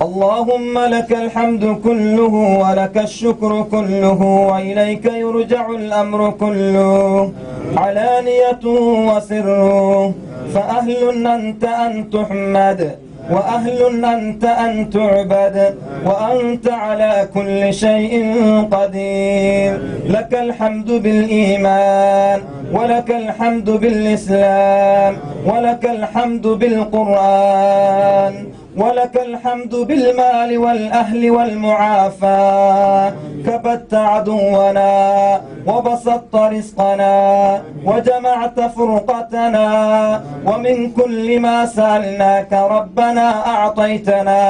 اللهم لك الحمد كله ولك الشكر كله وإليك يرجع الأمر كله علانيته وسره، فأهل أنت أن تحمد وأهل أنت أن تعبد وأنت على كل شيء قدير. لك الحمد بالإيمان ولك الحمد بالإسلام ولك الحمد بالقرآن ولك الحمد بالمال والأهل والمعافاة. كبت عدونا وبسطت رزقنا وجمعت فرقتنا، ومن كل ما سألناك ربنا أعطيتنا،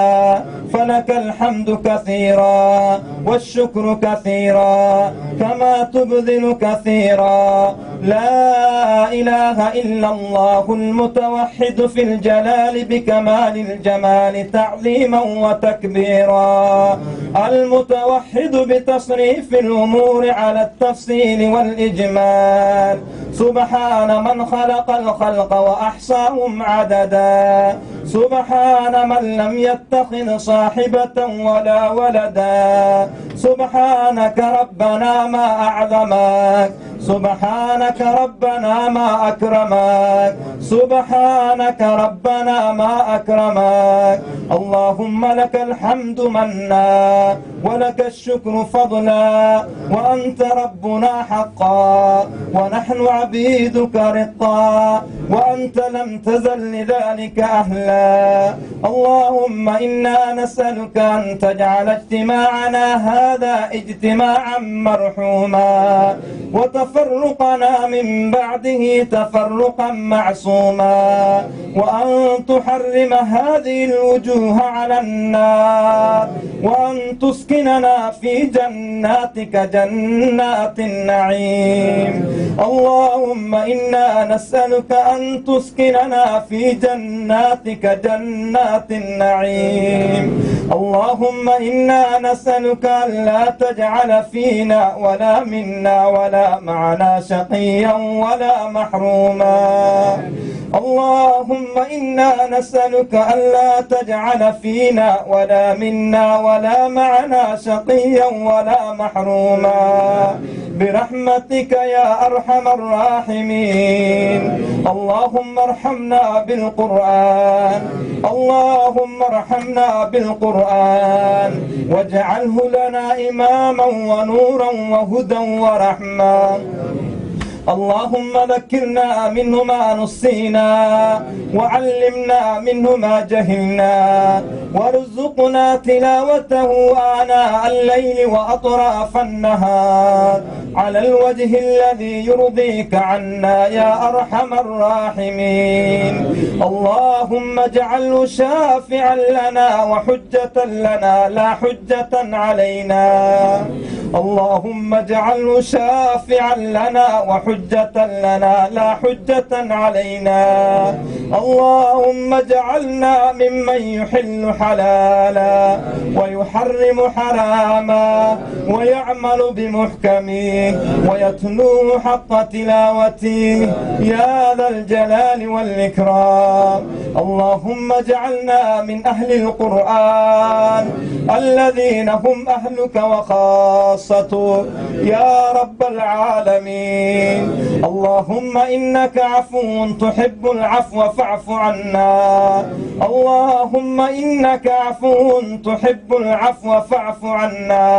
فلك الحمد كثيرا والشكر كثيرا كما تبذل كثيرا. لا إله إلا الله المتوحد في الجلال بكمال الجمال تعظيما وتكبيرا، المتوحد بتصريف الأمور على التفصيل والإجمال. سبحان من خلق الخلق وأحصاهم عددا، سبحان من لم يتخذ صاحبة ولا ولدا. سبحانك ربنا ما أعظمك، سبحانك ربنا ما أكرمك، سبحانك ربنا ما أكرمك. اللهم لك الحمد منا ولك الشكر فضلا، وأنت ربنا حقا ونحن عبيدك رقا، وأنت لم تزل لذلك أهلا. اللهم إنا نسألك أن تجعل اجتماعنا هذا اجتماعا مرحوما، وتفرقنا من بعده تفرقا معصوما، وأن تحرم هذه الوجوه على النار، وأن تسكننا في جناتك جنات النعيم. اللهم إنا نسألك أن تسكننا في جناتك جنات النعيم. اللهم إنا نسألك أن لا تجعل فينا ولا منا ولا معنا شقيا ولا محروما. اللهم إنا نسألك أن لا تجعل فينا ولا منا ولا معنا شقيا ولا محروما برحمتك يا أرحم الراحمين. اللهم ارحمنا بالقرآن، اللهم ارحمنا بالقرآن واجعله لنا إماما ونورا وهدى ورحمة. اللهم ذكرنا منه ما نسينا، وعلمنا منه ما جهلنا، وارزقنا تلاوته آناء الليل وأطراف النهار على الوجه الذي يرضيك عنا يا أرحم الراحمين. اللهم اجعله شافعا لنا وحجة لنا لا حجة علينا. اللهم اجعله شافعا لنا وحجة لنا لا حجة علينا. اللهم اجعلنا ممن يحل حلالا ويحرم حراما ويعمل بمحكمه ويتلوه حق تلاوته يا ذا الجلال والإكرام. اللهم اجعلنا من أهل القرآن الذين هم أهلك وخاصتك يا رب العالمين. اللهم إنك عفو تحب العفو فاعف عنا. اللهم إنك عفو تحب العفو فاعف عنا.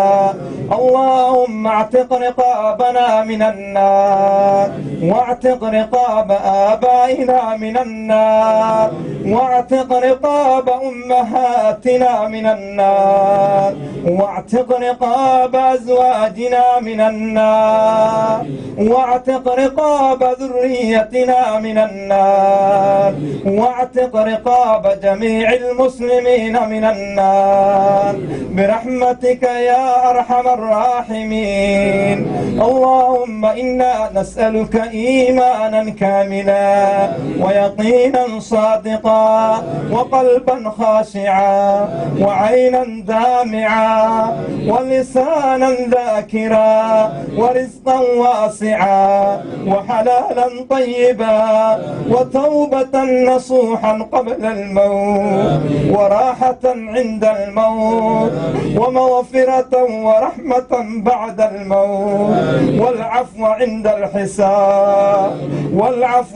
اللهم اعتق رقابنا من النار، واعتق رقاب آبائنا من النار، واعتق رقاب أمهاتنا من النار، واعتق رقاب أزواجنا من النار، واعتق رقاب ذريتنا من النار، واعتق رقاب جميع المسلمين من النار برحمتك يا أرحم الراحمين. اللهم إنا نسألك إيمانا كاملا ويقينا صادقا مخلصا وقلبا خاشعا وعينا دامعا ولسانا ذاكرا ورزقا واسعا وحلالا طيبا وتوبة نصوحا قبل الموت وراحة عند الموت ومغفرة ورحمة بعد الموت والعفو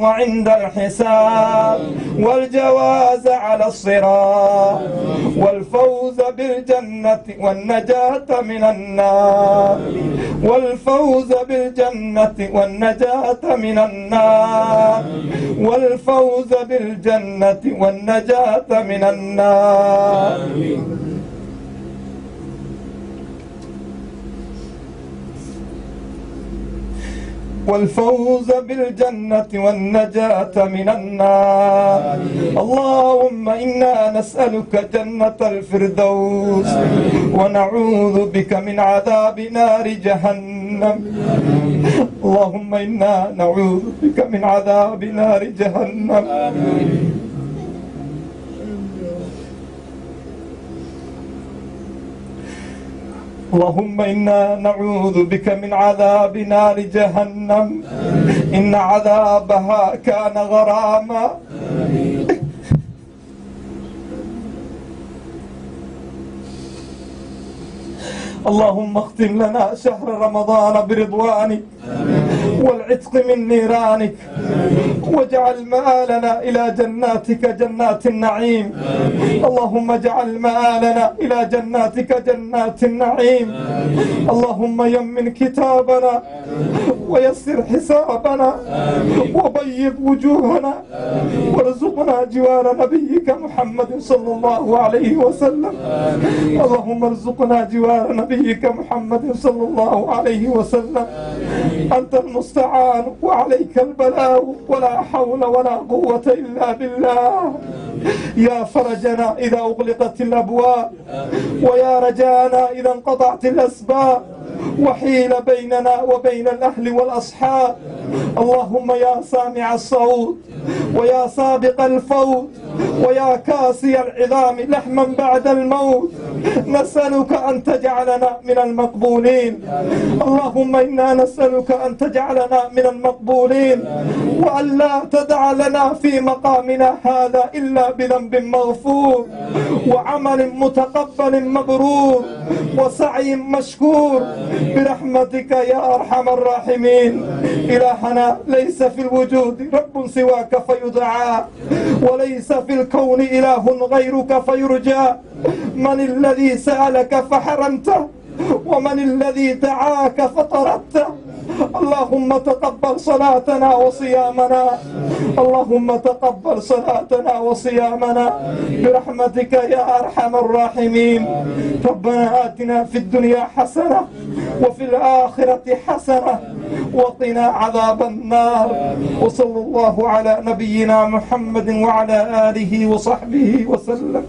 عند الحساب والجواز على الصراط والفوز بالجنة والنجاة من النار والفوز بالجنة والنجاة من النار والفوز بالجنة والنجاة من النار. والفوز بالجنة والنجاة من النار. اللهم إنا نسألك جنة الفردوس ونعوذ بك من عذاب نار جهنم. اللهم إنا نعوذ بك من عذاب نار جهنم. اللهم إنا نعوذ بك من عذاب نار جهنم إن عذابها كان غراما. اللهم اختم لنا شهر رمضان برضوانك والعتق من نيرانك واجعل مآلنا إلى جناتك جنات النعيم. اللهم اجعل مآلنا إلى جناتك جنات النعيم. اللهم يمن كتابنا ويسر حسابنا وبيض وجوهنا وارزقنا جوار نبيك محمد صلى الله عليه وسلم. اللهم ارزقنا جوار نبيك محمد صلى الله عليه وسلم. أنت المستعان وعليك البلاغ ولا حول ولا قوة إلا بالله. يا فرجنا إذا أغلقت الأبواب ويا رجانا إذا انقطعت الأسباب وحيل بيننا وبين الأهل والأصحاب. اللهم يا سامع الصوت ويا سابق الفوت ويا كاسي العظام لحما بعد الموت نسألك أن تجعلنا من المقبولين. اللهم إنا نسألك أن تجعلنا من المقبولين وأن لا تدع لنا في مقامنا هذا إلا بذنب مغفور وعمل متقبل مبرور وسعي مشكور برحمتك يا أرحم الراحمين. إلهنا ليس في الوجود رب سواك فيدعى وليس في الكون إله غيرك فيرجى. من الذي سألك فحرمته ومن الذي دعاك فطردته. اللهم تقبل صلاتنا وصيامنا. اللهم تقبل صلاتنا وصيامنا برحمتك يا أرحم الراحمين. ربنا آتنا في الدنيا حسنة وفي الآخرة حسنة وقنا عذاب النار. وصلى الله على نبينا محمد وعلى آله وصحبه وسلم.